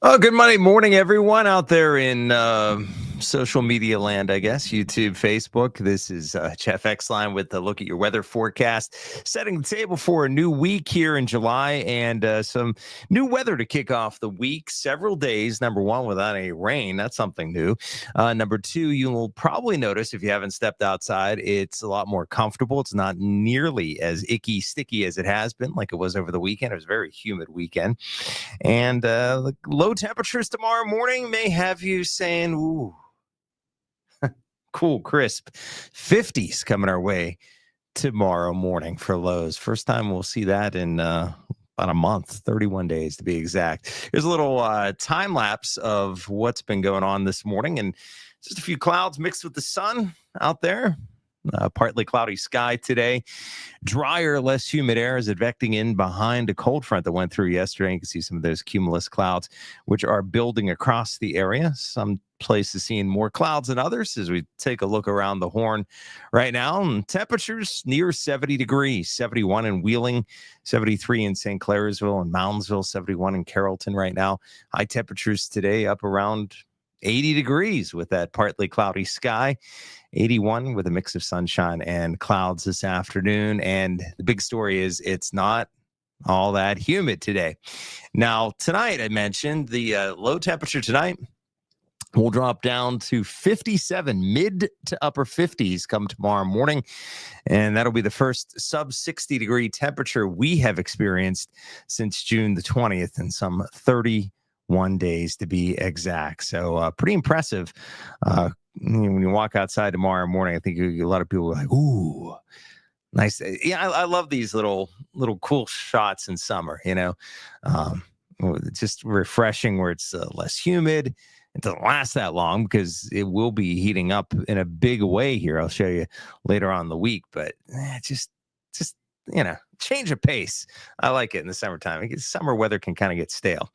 Oh, good Monday morning, everyone out there in social media land, I guess, YouTube, Facebook. This is Jeff Exline with a look at your weather forecast, setting the table for a new week here in July and some new weather to kick off the week. Several days, number one, without any rain. That's something new. Number two, you'll probably notice if you haven't stepped outside, it's a lot more comfortable. It's not nearly as icky, sticky as it has been like it was over the weekend. It was a very humid weekend. And the low temperatures tomorrow morning may have you saying, ooh, cool, crisp. 50s coming our way tomorrow morning for lows. First time we'll see that in about a month, 31 days to be exact. Here's a little time lapse of what's been going on this morning, and just a few clouds mixed with the sun out there. Partly cloudy sky today. Drier, less humid air is advecting in behind a cold front that went through yesterday. You can see some of those cumulus clouds, which are building across the area. Some places seeing more clouds than others as we take a look around the horn right now. And temperatures near 70 degrees, 71 in Wheeling, 73 in St. Clairsville and Moundsville, 71 in Carrollton right now. High temperatures today up around 80 degrees with that partly cloudy sky. 81 with a mix of sunshine and clouds this afternoon. And the big story is it's not all that humid today. Now, tonight, I mentioned the low temperature tonight will drop down to 57, mid to upper 50s come tomorrow morning. And that'll be the first sub 60 degree temperature we have experienced since June the 20th in some 31 days to be exact. So pretty impressive. When you walk outside tomorrow morning, I think a lot of people are like, ooh, nice. Yeah, I love these little cool shots in summer, it's just refreshing where it's less humid. It doesn't last that long because it will be heating up in a big way here. I'll show you later on in the week, but just change of pace. I like it in the summertime. Summer weather can kind of get stale.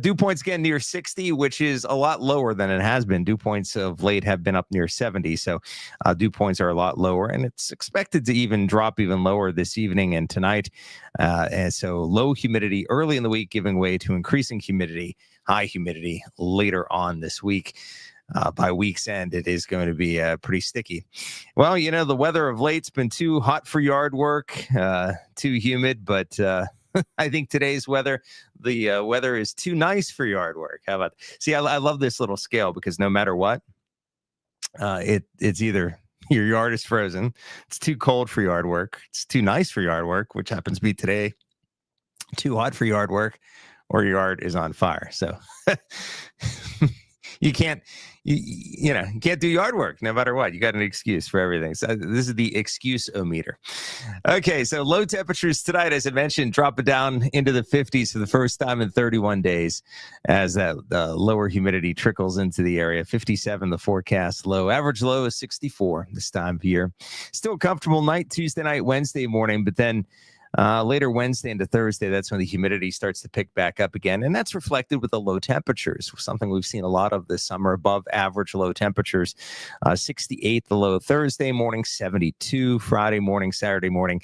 Dew points again near 60, which is a lot lower than it has been. Dew points of late have been up near 70, so dew points are a lot lower, and it's expected to even drop even lower this evening and tonight. And so low humidity early in the week, giving way to increasing humidity, high humidity later on this week. By week's end, it is going to be pretty sticky. Well, the weather of late's been too hot for yard work, too humid, but I think today's weather, the weather is too nice for yard work. How about that? See, I love this little scale because no matter what, it's either your yard is frozen, it's too cold for yard work, it's too nice for yard work, which happens to be today, too hot for yard work, or your yard is on fire. So you can't do yard work no matter what. You got an excuse for everything. So this is the excuse-o-meter. Okay, so low temperatures tonight, as I mentioned, dropping down into the 50s for the first time in 31 days as that lower humidity trickles into the area. 57 the forecast low. Average low is 64 this time of year. Still a comfortable night Tuesday night, Wednesday morning, but then later Wednesday into Thursday, that's when the humidity starts to pick back up again. And that's reflected with the low temperatures, something we've seen a lot of this summer, above average low temperatures. 68 the low Thursday morning, 72 Friday morning, Saturday morning.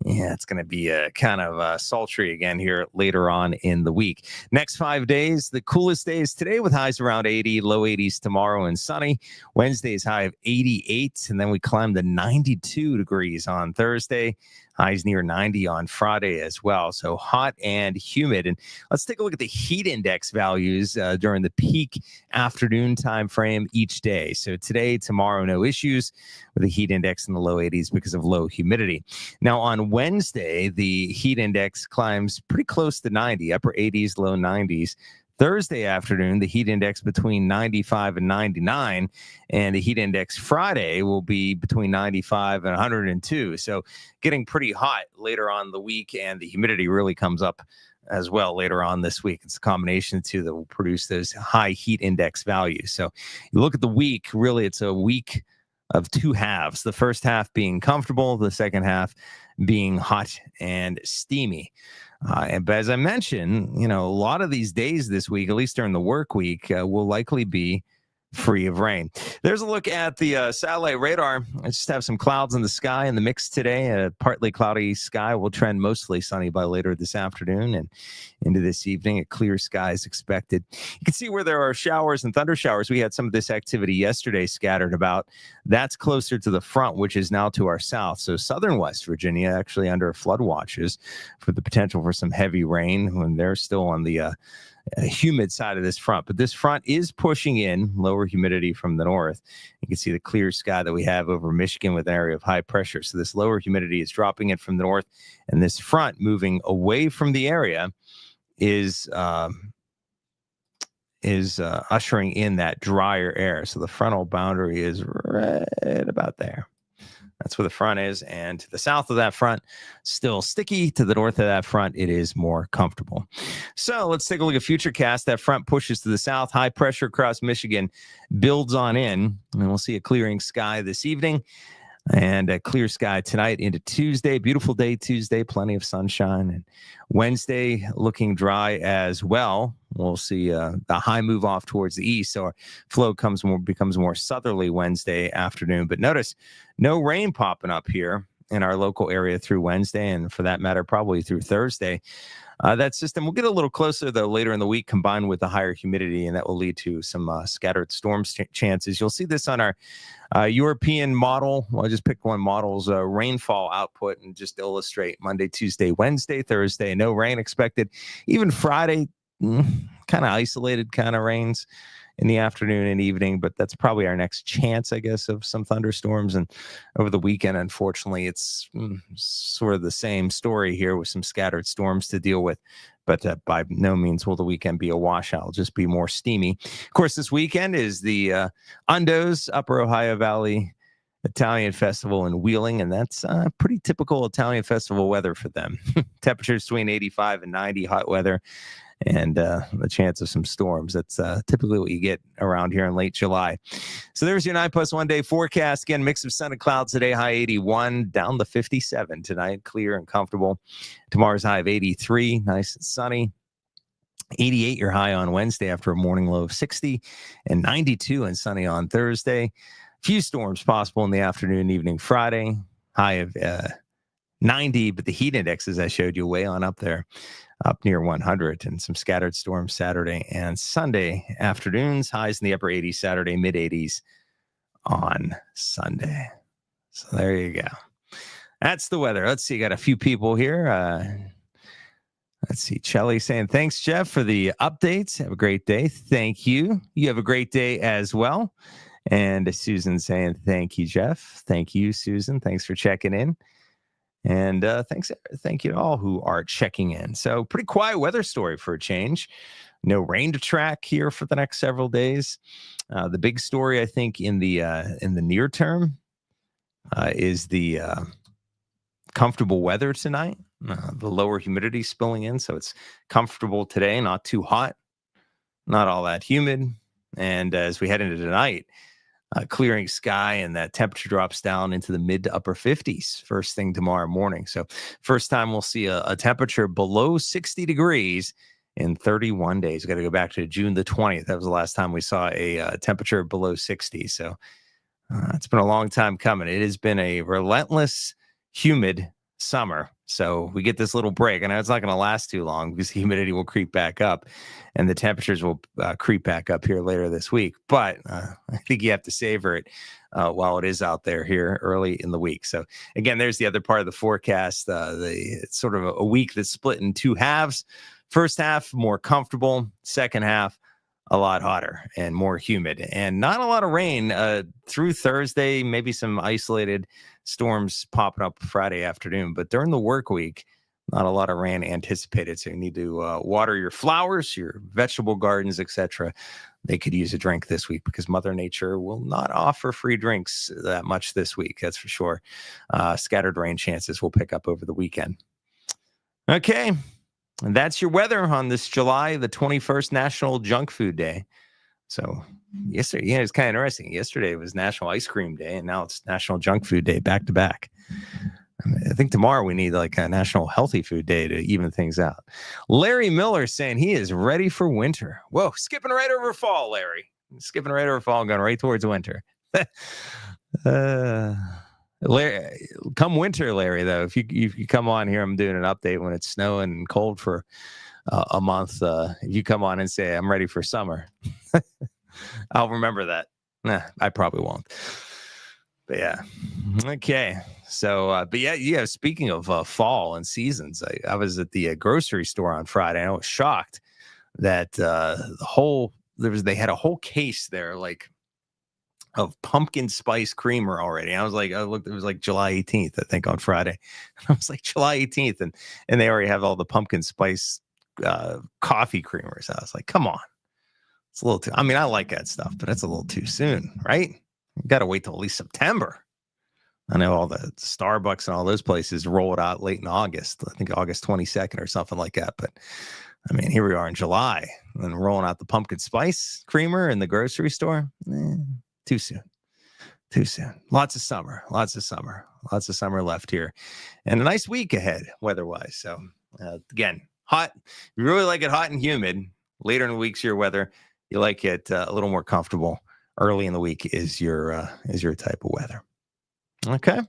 Yeah, it's going to be kind of sultry again here later on in the week. Next 5 days, the coolest days today with highs around 80, low 80s tomorrow and sunny. Wednesday's high of 88, and then we climb to 92 degrees on Thursday. Highs near 90 on Friday as well. So hot and humid. And let's take a look at the heat index values during the peak afternoon time frame each day. So today, tomorrow, no issues with the heat index in the low 80s because of low humidity. Now on Wednesday, the heat index climbs pretty close to 90, upper 80s, low 90s. Thursday afternoon, the heat index between 95 and 99, and the heat index Friday will be between 95 and 102. So getting pretty hot later on the week, and the humidity really comes up as well later on this week. It's a combination of two that will produce those high heat index values. So you look at the week, really it's a week of two halves. The first half being comfortable, the second half being hot and steamy. But as I mentioned, a lot of these days this week, at least during the work week, will likely be free of rain. There's a look at the satellite radar. I just have some clouds in the sky in the mix today. A partly cloudy sky will trend mostly sunny by later this afternoon and into this evening. A clear sky is expected. You can see where there are showers and thunder showers. We had some of this activity yesterday scattered about. That's closer to the front, which is now to our south. So southern West Virginia actually under flood watches for the potential for some heavy rain when they're still on the humid side of this front. But this front is pushing in lower humidity from the north. You can see the clear sky that we have over Michigan with an area of high pressure. So this lower humidity is dropping in from the north, and this front moving away from the area is ushering in that drier air. So the frontal boundary is right about there. That's where the front is. And to the south of that front, still sticky. To the north of that front, it is more comfortable. So let's take a look at Futurecast. That front pushes to the south. High pressure across Michigan builds on in. And we'll see a clearing sky this evening and a clear sky tonight into Tuesday. Beautiful day Tuesday. Plenty of sunshine. And Wednesday looking dry as well. We'll see the high move off towards the east. So our flow becomes more southerly Wednesday afternoon. But notice no rain popping up here in our local area through Wednesday, and for that matter, probably through Thursday. That system will get a little closer, though, later in the week, combined with the higher humidity, and that will lead to some scattered storm chances. You'll see this on our European model. Well, I just picked one model's rainfall output and just illustrate Monday, Tuesday, Wednesday, Thursday. No rain expected. Even Friday, kind of isolated kind of rains in the afternoon and evening, but that's probably our next chance, I guess, of some thunderstorms. And over the weekend, unfortunately, it's sort of the same story here with some scattered storms to deal with. But by no means will the weekend be a washout. It'll just be more steamy. Of course, this weekend is the Undos, Upper Ohio Valley Italian Festival in Wheeling, and that's pretty typical Italian festival weather for them. Temperatures between 85 and 90, hot weather, and the chance of some storms. That's typically what you get around here in late July. So there's your 9+1 day forecast. Again, mix of sun and clouds today, high 81, down to 57 tonight, clear and comfortable. Tomorrow's high of 83, nice and sunny. 88 your high on Wednesday after a morning low of 60, and 92 and sunny on Thursday. Few storms possible in the afternoon and evening Friday, high of 90, but the heat index, as I showed you, way on up there, up near 100, and some scattered storms Saturday and Sunday afternoons, highs in the upper 80s Saturday, mid 80s on Sunday. So there you go. That's the weather. Let's see, got a few people here. Let's see, Chelly saying, thanks, Jeff, for the updates. Have a great day. Thank you. You have a great day as well. And Susan saying, thank you, Jeff. Thank you, Susan. Thanks for checking in. And thank you to all who are checking in. So pretty quiet weather story for a change. No rain to track here for the next several days. The big story, I think, in the near term is the comfortable weather tonight. The lower humidity spilling in, so it's comfortable today, not too hot, not all that humid. And as we head into tonight, clearing sky, and that temperature drops down into the mid to upper 50s first thing tomorrow morning. So first time we'll see a temperature below 60 degrees in 31 days. We got to go back to June the 20th. That was the last time we saw a temperature below 60. So it's been a long time coming. It has been a relentless, humid summer. So we get this little break. I know it's not going to last too long because the humidity will creep back up and the temperatures will creep back up here later this week. But I think you have to savor it while it is out there here early in the week. So again, there's the other part of the forecast. It's sort of a week that's split in two halves. First half, more comfortable. Second half, a lot hotter and more humid, and not a lot of rain through Thursday. Maybe some isolated storms popping up Friday afternoon, but during the work week, not a lot of rain anticipated. So you need to water your flowers, your vegetable gardens, etc. They could use a drink this week because Mother Nature will not offer free drinks that much this week. That's for sure. Scattered rain chances will pick up over the weekend. Okay. And that's your weather on this July the 21st, National Junk Food Day. So yesterday, yeah, it's kind of interesting. Yesterday was National Ice Cream Day, and now it's National Junk Food Day back to back. I think tomorrow we need like a National Healthy Food Day to even things out. Larry Miller saying he is ready for winter. Whoa, skipping right over fall, Larry. skipping right over fall, going right towards winter. Larry, come winter, Larry, though, if you come on here, I'm doing an update when it's snowing and cold for a month. If you come on and say I'm ready for summer, I'll remember that. Nah, I probably won't. But yeah, okay. So, but yeah. Speaking of fall and seasons, I was at the grocery store on Friday, and I was shocked that they had a whole case there, like, of pumpkin spice creamer already. I was like, I looked, it was like July 18th, I think, on Friday. I was like, July 18th, and they already have all the pumpkin spice coffee creamers. I was like, come on. It's a little too, I mean, I like that stuff, but it's a little too soon, right? You got to wait till at least September. I know all the Starbucks and all those places roll it out late in August. I think August 22nd or something like that. But I mean, here we are in July and rolling out the pumpkin spice creamer in the grocery store. Too soon. Too soon. Lots of summer left here, and a nice week ahead weather-wise. So again, hot. You really like it hot and humid. Later in the week's your weather. You like it a little more comfortable. Early in the week is your type of weather. Okay.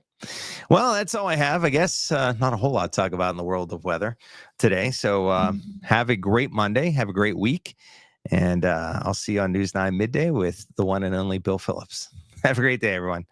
Well, that's all I have. I guess not a whole lot to talk about in the world of weather today. So have a great Monday. Have a great week. And I'll see you on News 9 midday with the one and only Bill Phillips. Have a great day, everyone.